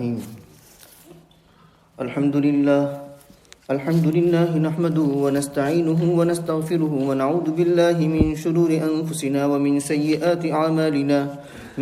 الرحیم الحمد للہ نحمده ونستعینه ونستغفره ونعوذ باللہ من شرور انفسنا ومن سیئات اعمالنا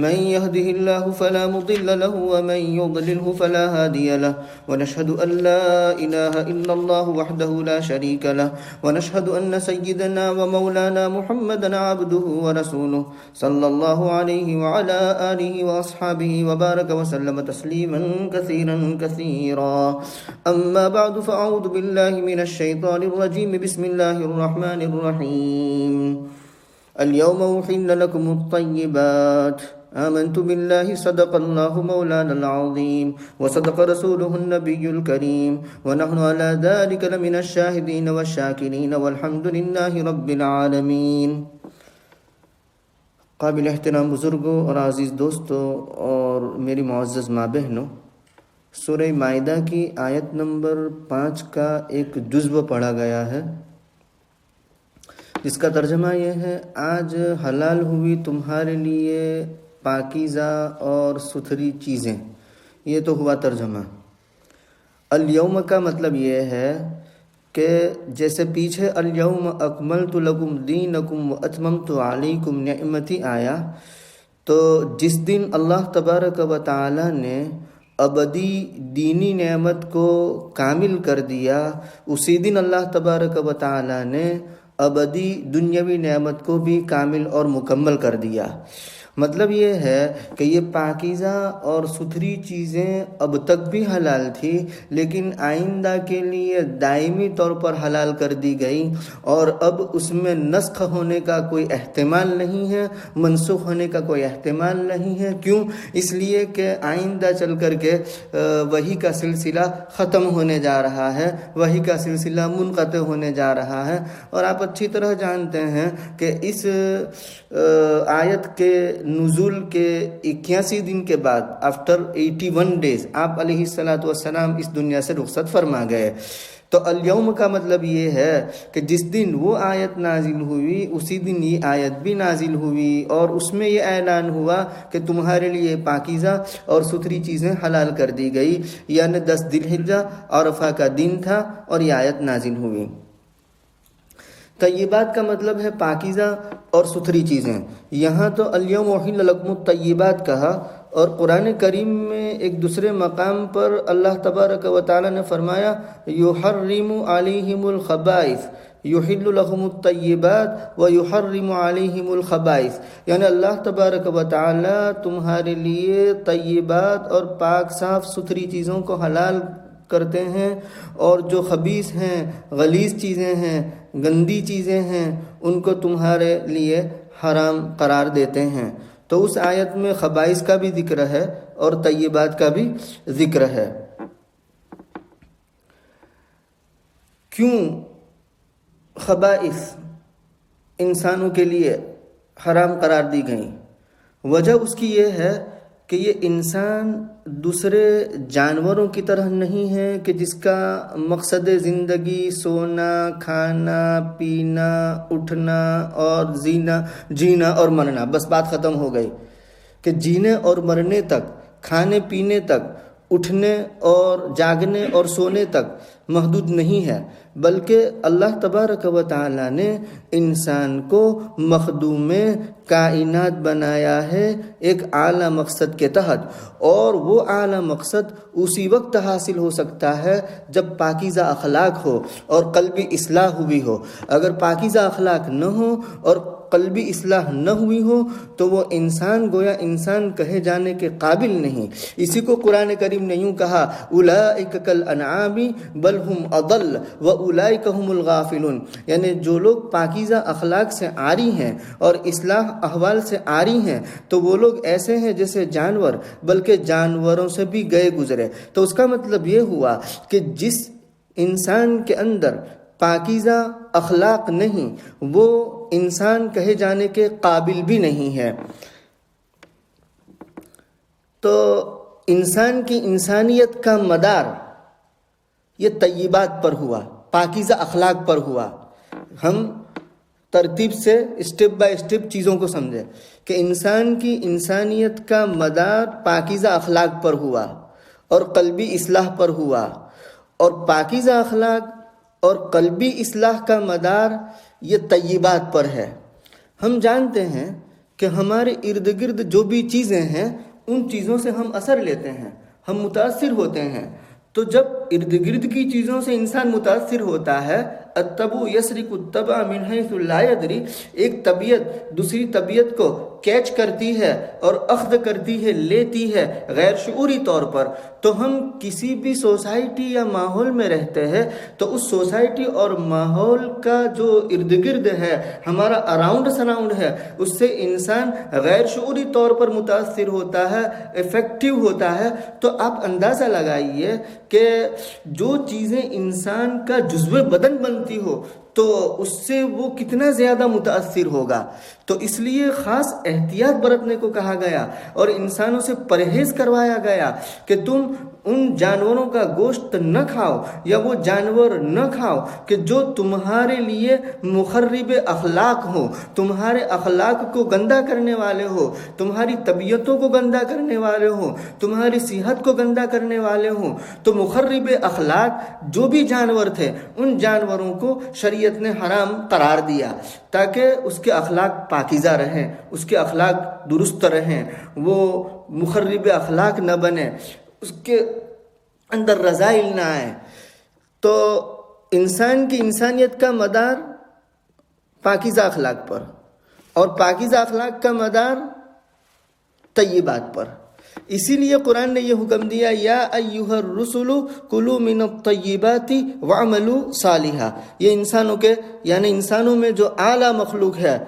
من يهده الله فلا مضل له ومن يضلله فلا هادي له ونشهد أن لا إله إلا الله وحده لا شريك له ونشهد أن سيدنا ومولانا محمدا عبده ورسوله صلى الله عليه وعلى آله وأصحابه وبارك وسلم تسليما كثيرا كثيرا أما بعد فأعوذ بالله من الشيطان الرجيم بسم الله الرحمن الرحيم اليوم أحل لكم الطيبات آمنت بالله صدق الله مولانا العظيم وصدق رسوله النبي الكريم ونحن على ذلك لمن الشاهدين والشاكرين والحمد لله رب العالمين. قابل احترام بزرگوں اور عزیز دوستوں اور میری معزز ماں بہنوں، سورہ مائدہ کی آیت نمبر 5 کا ایک جزو پڑھا گیا ہے جس کا ترجمہ یہ ہے: آج حلال ہوئی تمہارے لیے پاکیزہ اور ستھری چیزیں. یہ تو ہوا ترجمہ. الیوم کا مطلب یہ ہے کہ جیسے پیچھے الیوم اکملت لکم دینکم واتممت علیکم نعمتی آیا، تو جس دن اللہ تبارک و تعالی نے ابدی دینی نعمت کو کامل کر دیا، اسی دن اللہ تبارک و تعالی نے ابدی دنیاوی نعمت کو بھی کامل اور مکمل کر دیا. مطلب یہ ہے کہ یہ پاکیزہ اور ستھری چیزیں اب تک بھی حلال تھی، لیکن آئندہ کے لیے دائمی طور پر حلال کر دی گئی، اور اب اس میں نسخ ہونے کا کوئی احتمال نہیں ہے، منسوخ ہونے کا کوئی احتمال نہیں ہے. کیوں؟ اس لیے کہ آئندہ چل کر کے وحی کا سلسلہ ختم ہونے جا رہا ہے، وحی کا سلسلہ منقطع ہونے جا رہا ہے. اور آپ اچھی طرح جانتے ہیں کہ اس آیت کے نزول کے 81 دن کے بعد آفٹر 81 days آپ علیہ السلام اس دنیا سے رخصت فرما گئے. تو الیوم کا مطلب یہ ہے کہ جس دن وہ آیت نازل ہوئی اسی دن یہ آیت بھی نازل ہوئی، اور اس میں یہ اعلان ہوا کہ تمہارے لیے پاکیزہ اور ستھری چیزیں حلال کر دی گئی. یعنی 10 ذی الحجہ عرفہ کا دن تھا اور یہ آیت نازل ہوئی. طیبات کا مطلب ہے پاکیزہ اور ستھری چیزیں. یہاں تو الیوم احل لکم الطیبات کہا، اور قرآن کریم میں ایک دوسرے مقام پر اللہ تبارک و تعالی نے فرمایا یحرم علیہم الخبائث یحل لهم الطیبات ویحرم علیہم الخبائث. یعنی اللہ تبارک و تعالی تمہارے لیے طیبات اور پاک صاف ستھری چیزوں کو حلال کرتے ہیں، اور جو خبیث ہیں، غلیظ چیزیں ہیں، گندی چیزیں ہیں، ان کو تمہارے لیے حرام قرار دیتے ہیں. تو اس آیت میں خبائث کا بھی ذکر ہے اور طیبات کا بھی ذکر ہے. کیوں خبائث انسانوں کے لیے حرام قرار دی گئیں؟ وجہ اس کی یہ ہے کہ یہ انسان دوسرے جانوروں کی طرح نہیں ہے کہ جس کا مقصد زندگی سونا، کھانا، پینا، اٹھنا اور جینا اور مرنا، بس بات ختم ہو گئی. کہ جینے اور مرنے تک، کھانے پینے تک، اٹھنے اور جاگنے اور سونے تک محدود نہیں ہے، بلکہ اللہ تبارک و تعالی نے انسان کو مخدوم کائنات بنایا ہے ایک اعلیٰ مقصد کے تحت. اور وہ اعلیٰ مقصد اسی وقت حاصل ہو سکتا ہے جب پاکیزہ اخلاق ہو اور قلبی اصلاح ہوئی ہو. اگر پاکیزہ اخلاق نہ ہو اور قلبی اصلاح نہ ہوئی ہو تو وہ انسان گویا انسان کہے جانے کے قابل نہیں. اسی کو قرآن کریم نے یوں کہا اولئک کالانعام بل ہم اضل واولئک هم الغافلون. یعنی جو لوگ پاکیزہ اخلاق سے عاری ہیں اور اصلاح احوال سے عاری ہیں تو وہ لوگ ایسے ہیں جیسے جانور، بلکہ جانوروں سے بھی گئے گزرے. تو اس کا مطلب یہ ہوا کہ جس انسان کے اندر پاکیزہ اخلاق نہیں وہ انسان کہے جانے کے قابل بھی نہیں ہے. تو انسان کی انسانیت کا مدار یہ طیبات پر ہوا، پاکیزہ اخلاق پر ہوا. ہم ترتیب سے اسٹیپ بائی اسٹیپ چیزوں کو سمجھے کہ انسان کی انسانیت کا مدار پاکیزہ اخلاق پر ہوا، اور قلبی اصلاح پر ہوا، اور پاکیزہ اخلاق اور قلبی اصلاح کا مدار یہ طیبات پر ہے۔ ہم جانتے ہیں کہ ہمارے ارد گرد جو بھی چیزیں ہیں ان چیزوں سے ہم اثر لیتے ہیں، ہم متاثر ہوتے ہیں۔ تو جب ارد گرد کی چیزوں سے انسان متاثر ہوتا ہے، الطبع یسرق الطبع من حیث لا یدری، ایک طبیعت دوسری طبیعت کو کیچ کرتی ہے اور اخذ کرتی ہے، لیتی ہے غیر شعوری طور پر۔ تو ہم کسی بھی سوسائٹی یا ماحول میں رہتے ہیں تو اس سوسائٹی اور ماحول کا جو ارد گرد ہے، ہمارا اراؤنڈ سراؤنڈ ہے، اس سے انسان غیر شعوری طور پر متاثر ہوتا ہے، افیکٹو ہوتا ہے۔ تو آپ اندازہ لگائیے کہ جو چیزیں انسان کا جزو بدن بنتی ہو تو اس سے وہ کتنا زیادہ متاثر ہوگا۔ تو اس لیے خاص احتیاط برتنے کو کہا گیا اور انسانوں سے پرہیز کروایا گیا کہ تم ان جانوروں کا گوشت نہ کھاؤ یا وہ جانور نہ کھاؤ کہ جو تمہارے لیے مخرب اخلاق ہو، تمہارے اخلاق کو گندہ کرنے والے ہو، تمہاری طبیعتوں کو گندہ کرنے والے ہو، تمہاری صحت کو گندہ کرنے والے ہوں۔ تو مخرب اخلاق جو بھی جانور تھے ان جانوروں کو شریعت نے حرام قرار دیا تاکہ اس کے اخلاق پاکیزہ رہیں، اس کے اخلاق درست رہیں، وہ مخرب اخلاق نہ بنے، اس کے اندر رذائل نہ آئے۔ تو انسان کی انسانیت کا مدار پاکیزہ اخلاق پر، اور پاکیزہ اخلاق کا مدار طیبات پر۔ اسی لیے قرآن نے یہ حکم دیا، یا ایھا الرسل کلوا من الطیبات واعملوا صالحا۔ یہ انسانوں کے یعنی انسانوں میں جو اعلیٰ مخلوق ہے،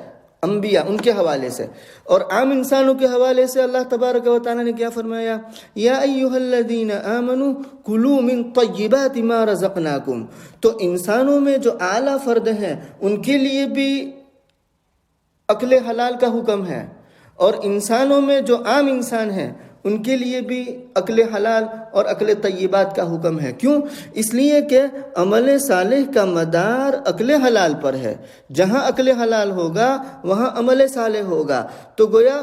انبیاء، ان کے حوالے سے، اور عام انسانوں کے حوالے سے اللہ تبارک و تعالیٰ نے کیا فرمایا؟ یا ایھا الذین آمنوا کلوا من طیبات ما رزقناکم۔ تو انسانوں میں جو اعلیٰ فرد ہیں ان کے لیے بھی اکل حلال کا حکم ہے، اور انسانوں میں جو عام انسان ہیں ان کے لیے بھی اکل حلال اور اکل طیبات کا حکم ہے۔ کیوں؟ اس لیے کہ عمل صالح کا مدار اکل حلال پر ہے۔ جہاں اکل حلال ہوگا وہاں عمل صالح ہوگا۔ تو گویا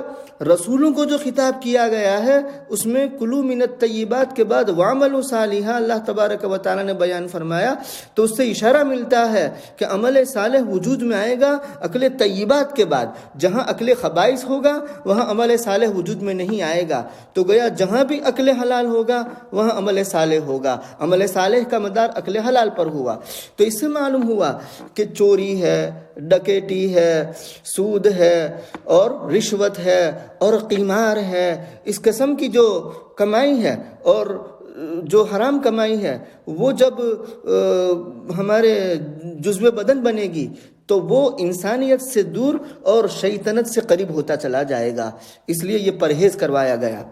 رسولوں کو جو خطاب کیا گیا ہے اس میں کلوا من الطیبات کے بعد واعملوا صالحا اللہ تبارک و تعالیٰ نے بیان فرمایا، تو اس سے اشارہ ملتا ہے کہ عمل صالح وجود میں آئے گا اکل طیبات کے بعد۔ جہاں اکل خبائث ہوگا وہاں عمل صالح وجود میں نہیں آئے گا۔ تو گویا جہاں بھی اکل حلال ہوگا وہاں عمل صالح ہوگا، عمل صالح کا مدار اکل حلال پر ہوا۔ تو اس سے معلوم ہوا کہ چوری ہے، ڈکیٹی ہے، سود ہے، اور رشوت ہے، اور قمار ہے، اس قسم کی جو کمائی ہے اور جو حرام کمائی ہے، وہ جب ہمارے جزو بدن بنے گی تو وہ انسانیت سے دور اور شیطنت سے قریب ہوتا چلا جائے گا۔ اس لیے یہ پرہیز کروایا گیا۔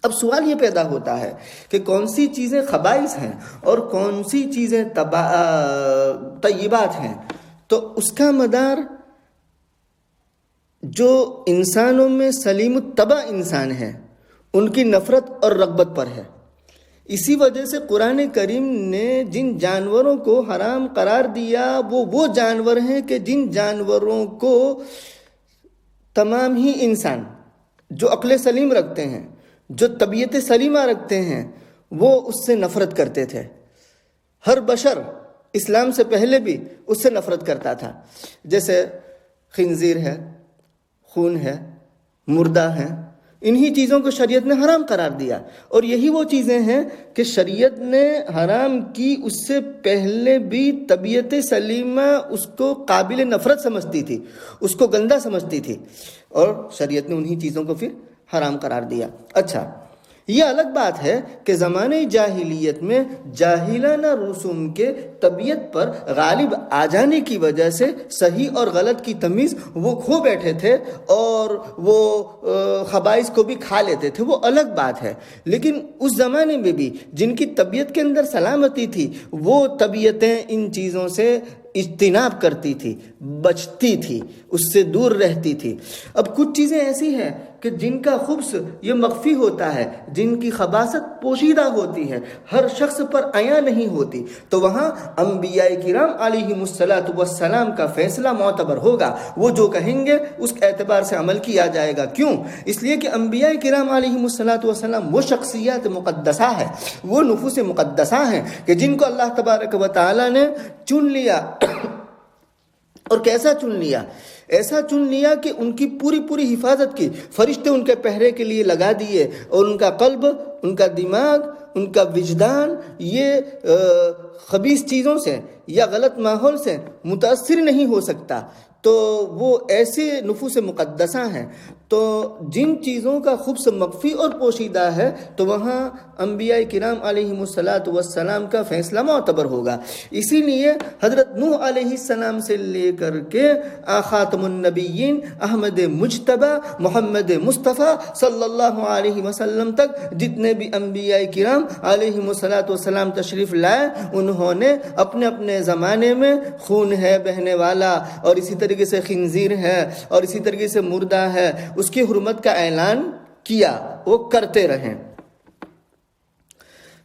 اب سوال یہ پیدا ہوتا ہے کہ کون سی چیزیں خبائث ہیں اور کون سی چیزیں طیبات ہیں؟ تو اس کا مدار جو انسانوں میں سلیم الطبع انسان ہیں ان کی نفرت اور رغبت پر ہے۔ اسی وجہ سے قرآن کریم نے جن جانوروں کو حرام قرار دیا وہ جانور ہیں کہ جن جانوروں کو تمام ہی انسان جو عقل سلیم رکھتے ہیں، جو طبیعت سلیمہ رکھتے ہیں، وہ اس سے نفرت کرتے تھے۔ ہر بشر اسلام سے پہلے بھی اس سے نفرت کرتا تھا، جیسے خنزیر ہے، خون ہے، مردہ ہیں، انہی چیزوں کو شریعت نے حرام قرار دیا۔ اور یہی وہ چیزیں ہیں کہ شریعت نے حرام کی، اس سے پہلے بھی طبیعت سلیمہ اس کو قابل نفرت سمجھتی تھی، اس کو گندہ سمجھتی تھی، اور شریعت نے انہی چیزوں کو پھر حرام قرار دیا۔ اچھا، یہ الگ بات ہے کہ زمانے جاہلیت میں جاہلانہ رسوم کے طبیعت پر غالب آ جانے کی وجہ سے صحیح اور غلط کی تمیز وہ کھو بیٹھے تھے اور وہ خبائث کو بھی کھا لیتے تھے، وہ الگ بات ہے۔ لیکن اس زمانے میں بھی جن کی طبیعت کے اندر سلامتی تھی وہ طبیعتیں ان چیزوں سے اجتناب کرتی تھی، بچتی تھی، اس سے دور رہتی تھی۔ اب کچھ چیزیں ایسی ہیں کہ جن کا خبث یہ مخفی ہوتا ہے، جن کی خباثت پوشیدہ ہوتی ہے، ہر شخص پر عیاں نہیں ہوتی، تو وہاں انبیاء کرام علیہم الصلاۃ والسلام کا فیصلہ معتبر ہوگا۔ وہ جو کہیں گے اس اعتبار سے عمل کیا جائے گا۔ کیوں؟ اس لیے کہ انبیاء کرام علیہم الصلاۃ والسلام وہ شخصیات مقدسہ ہیں، وہ نفوس مقدسہ ہیں کہ جن کو اللہ تبارک و تعالی نے چن لیا۔ اور کیسا چن لیا؟ ایسا چن لیا کہ ان کی پوری حفاظت کی، فرشتے ان کے پہرے کے لیے لگا دیے، اور ان کا قلب، ان کا دماغ، ان کا وجدان یہ خبیث چیزوں سے یا غلط ماحول سے متاثر نہیں ہو سکتا۔ تو وہ ایسے نفوس مقدسہ ہیں۔ تو جن چیزوں کا خبث مخفی اور پوشیدہ ہے تو وہاں انبیاء کرام علیہم الصلاۃ والسلام کا فیصلہ معتبر ہوگا۔ اسی لیے حضرت نوح علیہ السلام سے لے کر کے خاتم النبیین احمد مجتبی محمد مصطفیٰ صلی اللہ علیہ وسلم تک جتنے بھی انبیاء کرام علیہم الصلاۃ والسلام تشریف لائے، انہوں نے اپنے اپنے زمانے میں خون ہے بہنے والا، اور اسی طریقے سے خنزیر ہے، اور اسی طریقے سے مردہ ہے، اس کی حرمت کا اعلان کیا، وہ کرتے رہیں۔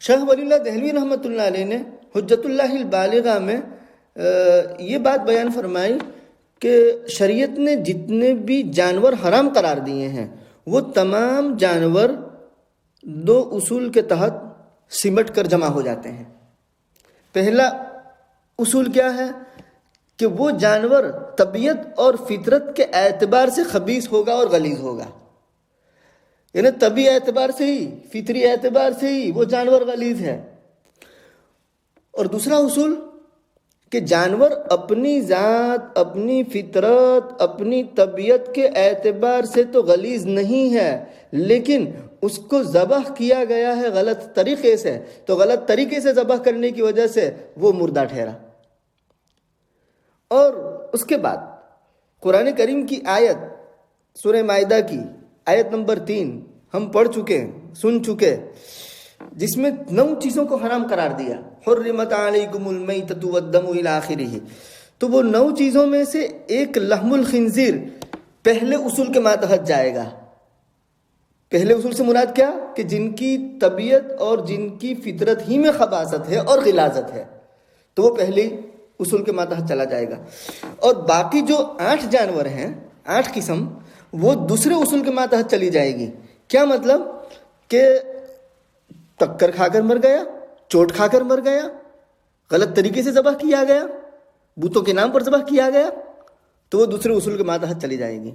شیخ ولی اللہ دہلوی رحمۃ اللہ علیہ نے حجت اللہ البالغہ میں یہ بات بیان فرمائی کہ شریعت نے جتنے بھی جانور حرام قرار دیے ہیں وہ تمام جانور دو اصول کے تحت سمٹ کر جمع ہو جاتے ہیں۔ پہلا اصول کیا ہے کہ وہ جانور طبیعت اور فطرت کے اعتبار سے خبیث ہوگا اور غلیظ ہوگا، یعنی طبی اعتبار سے ہی، فطری اعتبار سے ہی وہ جانور غلیظ ہے۔ اور دوسرا اصول کہ جانور اپنی ذات، اپنی فطرت، اپنی طبیعت کے اعتبار سے تو غلیظ نہیں ہے، لیکن اس کو ذبح کیا گیا ہے غلط طریقے سے، تو غلط طریقے سے ذبح کرنے کی وجہ سے وہ مردہ ٹھہرا۔ اور اس کے بعد قرآن کریم کی آیت سورہ مائدہ کی آیت نمبر 3 ہم پڑھ چکے، سن چکے، جس میں 9 چیزوں کو حرام قرار دیا، حرمت علیکم المیتۃ والدم الی آخرہ۔ تو وہ 9 چیزوں میں سے ایک لحم الخنزیر پہلے اصول کے ماتحت جائے گا۔ پہلے اصول سے مراد کیا؟ کہ جن کی طبیعت اور جن کی فطرت ہی میں خباثت ہے اور غلاظت ہے، تو وہ پہلی اصول کے ماتحت چلا جائے گا۔ اور باقی جو 8 جانور ہیں، 8 قسم، وہ دوسرے اصول کے ماتحت چلی جائے گی۔ کیا مطلب؟ کہ ٹکر کھا کر مر گیا، چوٹ کھا کر مر گیا، غلط طریقے سے ذبح کیا گیا، بتوں کے نام پر ذبح کیا گیا، تو وہ دوسرے اصول کے ماتحت چلی جائے گی۔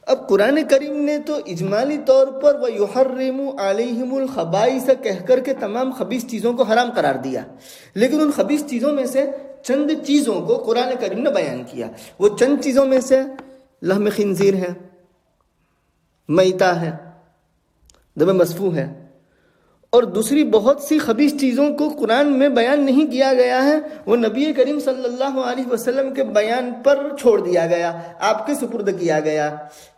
اب قرآن کریم نے تو اجمالی طور پر وَيُحَرِّمُ عَلَيْهِمُ الْخَبَائِثَ کہہ کر کے تمام خبیث چیزوں کو حرام قرار دیا، لیکن ان خبیث چیزوں میں سے چند چیزوں کو قرآن کریم نے بیان کیا۔ وہ چند چیزوں میں سے لحم خنزیر ہے، میتہ ہے، دم مسفوح ہے، اور دوسری بہت سی خبیث چیزوں کو قرآن میں بیان نہیں کیا گیا ہے، وہ نبی کریم صلی اللہ علیہ وسلم کے بیان پر چھوڑ دیا گیا، آپ کے سپرد کیا گیا۔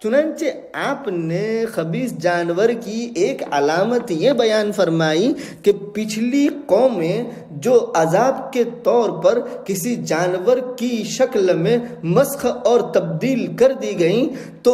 چنانچہ آپ نے خبیث جانور کی ایک علامت یہ بیان فرمائی کہ پچھلی قومیں جو عذاب کے طور پر کسی جانور کی شکل میں مسخ اور تبدیل کر دی گئیں تو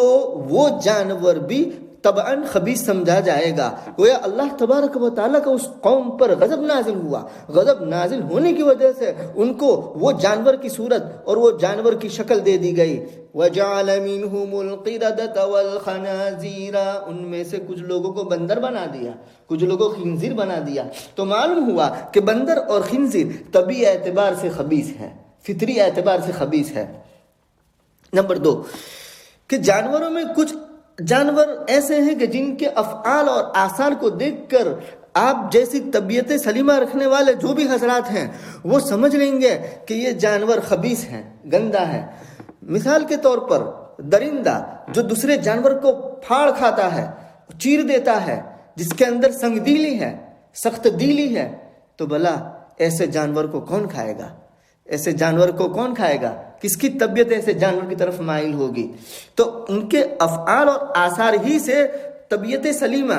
وہ جانور بھی طبعاً خبیث سمجھا جائے گا۔ گویا اللہ تبارک و تعالیٰ کا اس قوم پر غضب نازل ہوا، غضب نازل ہونے کی وجہ سے ان کو وہ جانور کی صورت اور وہ جانور کی شکل دے دی گئی۔ وَجَعَلَ مِنْهُمُ الْقِرَدَةَ وَالْخَنَازِيرَ، ان میں سے کچھ لوگوں کو بندر بنا دیا، کچھ لوگوں کو خنزیر بنا دیا۔ تو معلوم ہوا کہ بندر اور خنزیر طبی اعتبار سے خبیث ہے، فطری اعتبار سے خبیث ہے۔ نمبر 2 کہ جانوروں میں کچھ جانور ایسے ہیں کہ جن کے افعال اور آثار کو دیکھ کر آپ جیسی طبیعت سلیمہ رکھنے والے جو بھی حضرات ہیں وہ سمجھ لیں گے کہ یہ جانور خبیث ہیں، گندا ہے۔ مثال کے طور پر درندہ جو دوسرے جانور کو پھاڑ کھاتا ہے، چیر دیتا ہے، جس کے اندر سنگ دیلی ہے، سخت دیلی ہے، تو بھلا ایسے جانور کو کون کھائے گا؟ ایسے جانور کو کون کھائے گا؟ کس کی طبیعت ایسے جانور کی طرف مائل ہوگی؟ تو ان کے افعال اور آثار ہی سے طبیعت سلیمہ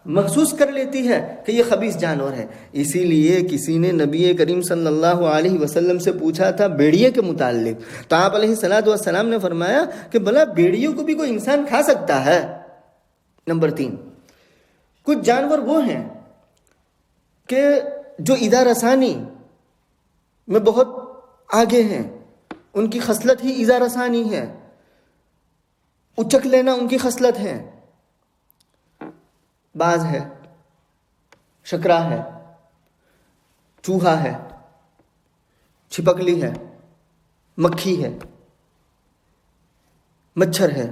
محسوس کر لیتی ہے کہ یہ خبیث جانور ہے۔ اسی لیے کسی نے نبی کریم صلی اللہ علیہ وسلم سے پوچھا تھا بھیڑیے کے متعلق، تو آپ علیہ الصلوۃ والسلام نے فرمایا کہ بھلا بھیڑیوں کو بھی کوئی انسان کھا سکتا ہے؟ نمبر 3، کچھ جانور وہ ہیں کہ جو ایذا رسانی میں بہت آگے ہیں، ان کی خصلت ہی ایذا رسانی ہے، اچک لینا ان کی خصلت ہے۔ باز ہے، شکرا ہے، چوہا ہے، چھپکلی ہے، مکھی ہے، مچھر ہے،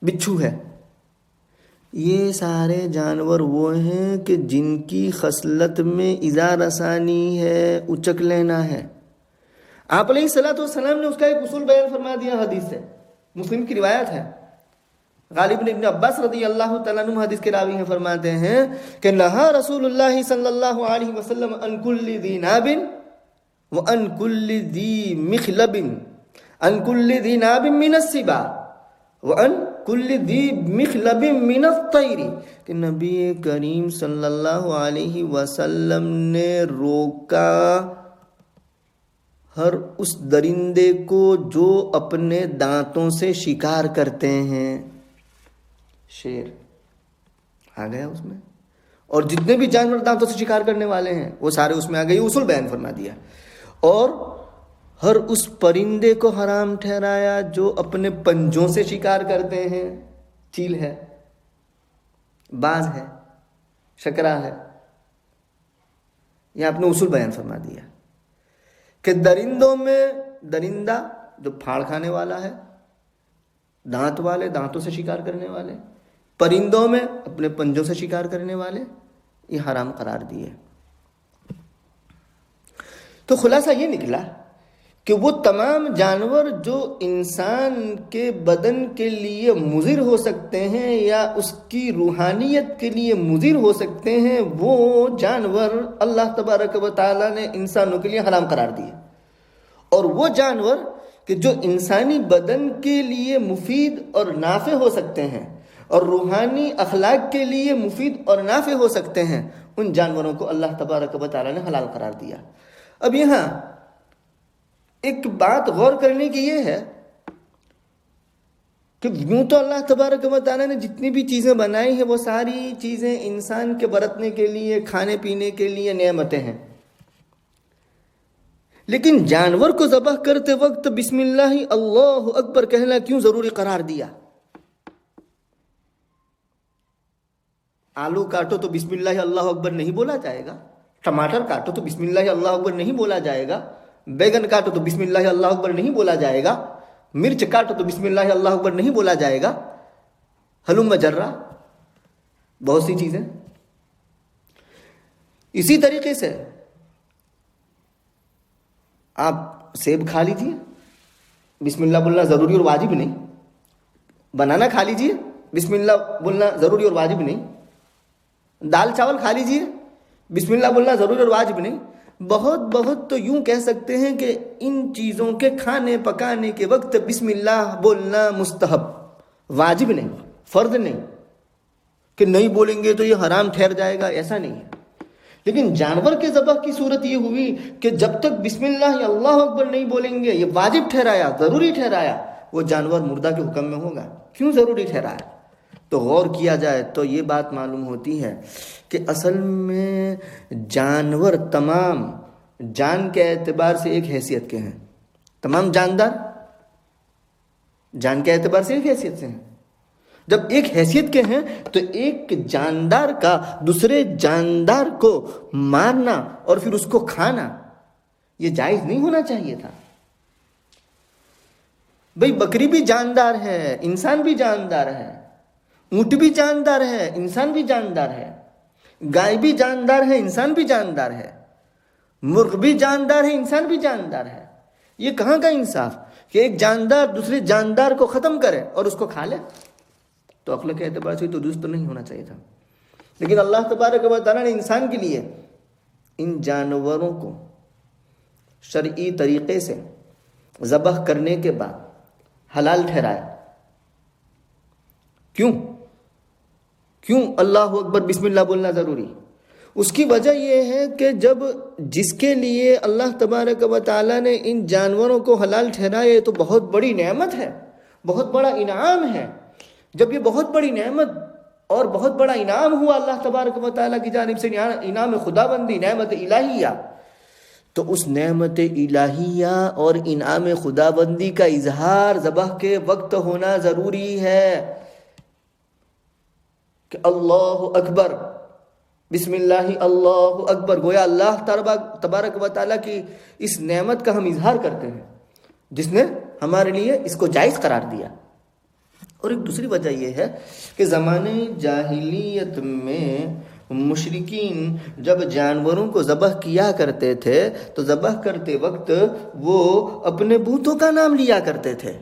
بچھو ہے۔ یہ سارے جانور وہ ہیں کہ جن کی خصلت میں ایذا رسانی ہے، اچک لینا ہے۔ آپ علیہ الصلوۃ والسلام نے اس کا ایک اصول بیان فرما دیا حدیث سے، مسلم کی روایت ہے۔ غالب ابن عباس رضی اللہ تعالیٰ عنہ حدیث کے راوی ہیں، فرماتے ہیں کہ نہا رسول اللہ صلی اللہ علیہ وسلم عن کل ذی ناب وعن کل ذی مخلب، عن کل ذی ناب من السباع وعن کل ذی مخلب من الطیر، کہ نبی کریم صلی اللہ علیہ وسلم نے روکا ہر اس درندے کو جو اپنے دانتوں سے شکار کرتے ہیں۔ شیر آ گیا اس میں، اور جتنے بھی جانور دانتوں سے شکار کرنے والے ہیں وہ سارے اس میں آ گئے، یہ اصول بیان فرما دیا۔ اور ہر اس پرندے کو حرام ٹھہرایا جو اپنے پنجوں سے شکار کرتے ہیں، چیل ہے، باز ہے، شکرا ہے۔ یہ آپ نے اصول بیان فرما دیا کہ درندوں میں درندہ جو پھاڑ کھانے والا ہے، دانت والے، دانتوں سے شکار کرنے والے، پرندوں میں اپنے پنجوں سے شکار کرنے والے، یہ حرام قرار دیے۔ تو خلاصہ یہ نکلا کہ وہ تمام جانور جو انسان کے بدن کے لیے مضر ہو سکتے ہیں یا اس کی روحانیت کے لیے مضر ہو سکتے ہیں، وہ جانور اللہ تبارک و تعالیٰ نے انسانوں کے لیے حرام قرار دیے۔ اور وہ جانور کہ جو انسانی بدن کے لیے مفید اور نافع ہو سکتے ہیں اور روحانی اخلاق کے لیے مفید اور نافع ہو سکتے ہیں، ان جانوروں کو اللہ تبارک و تعالیٰ نے حلال قرار دیا۔ اب یہاں ایک بات غور کرنے کی یہ ہے کہ یوں تو اللہ تبارک و تعالیٰ نے جتنی بھی چیزیں بنائی ہیں وہ ساری چیزیں انسان کے برتنے کے لیے، کھانے پینے کے لیے نعمتیں ہیں، لیکن جانور کو ذبح کرتے وقت بسم اللہ اللہ اکبر کہنا کیوں ضروری قرار دیا؟ آلو کاٹو تو بسم اللہ اللہ اکبر نہیں بولا جائے گا، ٹماٹر کاٹو تو بسم اللہ اللہ اکبر نہیں بولا جائے گا، بیگن کاٹو تو بسم اللہ اللہ اکبر نہیں بولا جائے گا، مرچ کاٹو تو بسم اللہ اللہ اکبر نہیں بولا جائے گا، ہلم جرہ بہت سی چیزیں۔ اسی طریقے سے آپ سیب کھا لیجئے، بسم اللہ بولنا ضروری اور واجب نہیں، بنانا کھا لیجئے، بسم اللہ بولنا ضروری اور واجب نہیں، دال چاول کھا لیجئے، بسم اللہ بولنا ضروری اور واجب نہیں۔ بہت تو یوں کہہ سکتے ہیں کہ ان چیزوں کے کھانے پکانے کے وقت بسم اللہ بولنا مستحب، واجب نہیں، فرض نہیں کہ نہیں بولیں گے تو یہ حرام ٹھہر جائے گا، ایسا نہیں ہے۔ لیکن جانور کے ذبح کی صورت یہ ہوئی کہ جب تک بسم اللہ اللہ اکبر نہیں بولیں گے، یہ واجب ٹھہرایا، ضروری ٹھہرایا، وہ جانور مردہ کے حکم میں ہوگا۔ کیوں ضروری ٹھہرایا؟ تو غور کیا جائے تو یہ بات معلوم ہوتی ہے کہ اصل میں جانور تمام جان کے اعتبار سے ایک حیثیت کے ہیں، تمام جاندار جان کے اعتبار سے ایک حیثیت سے ہیں۔ جب ایک حیثیت کے ہیں تو ایک جاندار کا دوسرے جاندار کو مارنا اور پھر اس کو کھانا یہ جائز نہیں ہونا چاہیے تھا۔ بھئی بکری بھی جاندار ہے، انسان بھی جاندار ہے، اونٹ بھی جاندار ہے، انسان بھی جاندار ہے، گائے بھی جاندار ہے، انسان بھی جاندار ہے، مرغ بھی جاندار ہے، انسان بھی جاندار ہے۔ یہ کہاں کا انصاف کہ ایک جاندار دوسرے جاندار کو ختم کرے اور اس کو کھا لے؟ تو عقل کے اعتبار سے تو درست نہیں ہونا چاہیے تھا۔ لیکن اللہ تبارک و تعالیٰ نے انسان کے لیے ان جانوروں کو شرعی طریقے سے ذبح کرنے کے بعد حلال ٹھہرایا۔ کیوں اللہ اکبر بسم اللہ بولنا ضروری؟ اس کی وجہ یہ ہے کہ جب جس کے لیے اللہ تبارک و تعالیٰ نے ان جانوروں کو حلال ٹھہرایا تو بہت بڑی نعمت ہے، بہت بڑا انعام ہے۔ جب یہ بہت بڑی نعمت اور بہت بڑا انعام ہوا اللہ تبارک و تعالیٰ کی جانب سے، انعام خداوندی، نعمت الہیہ، تو اس نعمت الہیہ اور انعام خداوندی کا اظہار ذبح کے وقت ہونا ضروری ہے کہ اللہ اکبر، بسم اللہ اللہ اکبر، گویا اللہ تبارک و تعالیٰ کی اس نعمت کا ہم اظہار کرتے ہیں جس نے ہمارے لیے اس کو جائز قرار دیا۔ اور ایک دوسری وجہ یہ ہے کہ زمانے جاہلیت میں مشرکین جب جانوروں کو ذبح کیا کرتے تھے تو ذبح کرتے وقت وہ اپنے بتوں کا نام لیا کرتے تھے،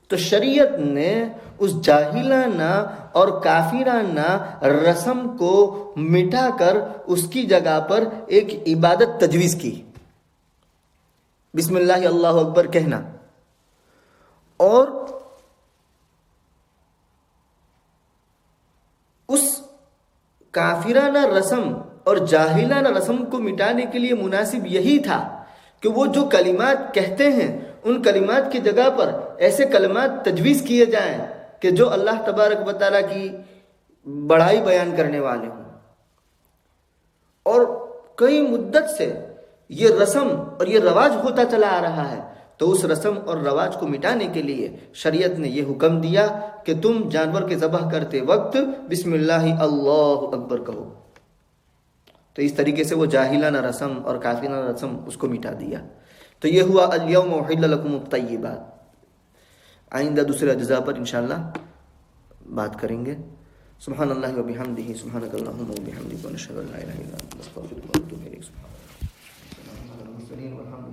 تو شریعت نے اس جاہلانہ اور کافرانہ رسم کو مٹا کر اس کی جگہ پر ایک عبادت تجویز کی، بسم اللہ اللہ اکبر کہنا۔ اور اس کافرانہ رسم اور جاہلانہ رسم کو مٹانے کے لیے مناسب یہی تھا کہ وہ جو کلمات کہتے ہیں ان کلمات کی جگہ پر ایسے کلمات تجویز کیے جائیں کہ جو اللہ تبارک و تعالیٰ کی بڑائی بیان کرنے والے ہوں۔ اور کئی مدت سے یہ رسم اور یہ رواج ہوتا چلا آ رہا ہے، تو اس رسم اور رواج کو مٹانے کے لیے شریعت نے یہ حکم دیا کہ تم جانور کے ذبح کرتے وقت بسم اللہ اللہ اکبر کہو۔ تو اس طریقے سے وہ جاہلانہ رسم اور کافرانہ رسم اس کو مٹا دیا۔ تو یہ ہوا الیوم احل لکم الطیبات۔ آئندہ دوسرے اجزاء پر انشاءاللہ بات کریں گے۔ سبحان اللہ و بحمدہ، سبحانک اللہم و بحمدک، ونشہد ان لا الہ الا انت، نستغفرک ونتوب الیک۔ سبحان اللہ۔